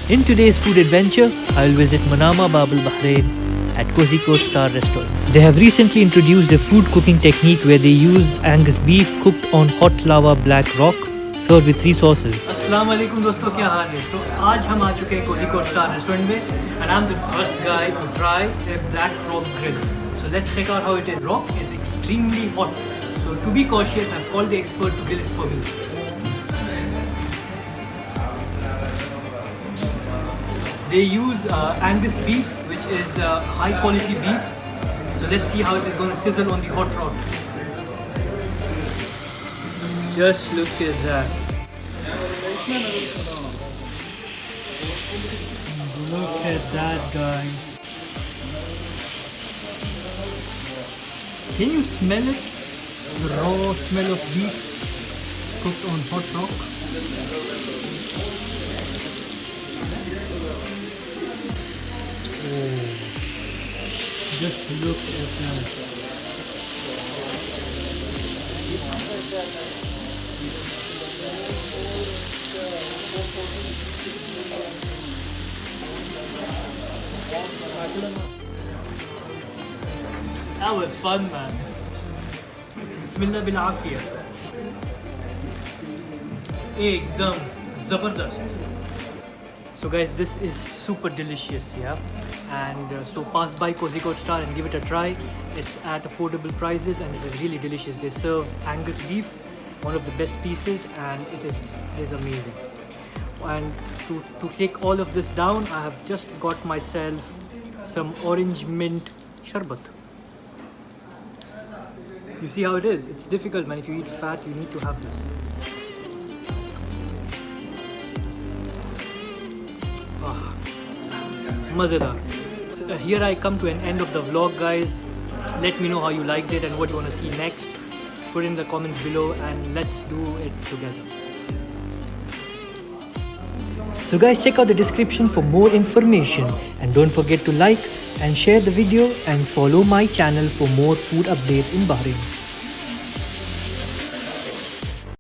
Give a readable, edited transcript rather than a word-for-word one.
In today's food adventure, I will visit Manama, Bahrain at Kozhikode Star restaurant. They have recently introduced a food cooking technique where they used Angus beef cooked on hot lava black rock, served with 3 sauces. Assalamu alaikum दोस्तों, क्या हाल है? So आज हम आ चुके हैं Kozhikode Star restaurant में and I'm the first guy to try a black rock grill. So let's check out how it is. Rock is extremely hot. So to be cautious, I've called the expert to grill it for me. They use Angus beef, which is high quality beef. So let's see how it is going to sizzle on the hot rock. Just look at that. Look at that, guys. Can you smell it? The raw smell of beef cooked on hot rock. Just look at that. That was fun, man. Bismillah bil afiyah. Ekdam zabardast. So guys, this is super delicious, yeah. And so pass by Kozhikode Star and give it a try. It's at affordable prices and it is really delicious. They serve Angus beef, one of the best pieces, and it is amazing. And to take all of this down, I have just got myself some orange mint sharbat. You see how it is? It's difficult, man. If you eat fat, you need to have this. Mazedar. So here I come to an end of the vlog, guys. Let me know how you liked it and what you want to see next. Put in the comments below and let's do it together. So guys, check out the description for more information and don't forget to like and share the video and follow my channel for more food updates in Bahrain.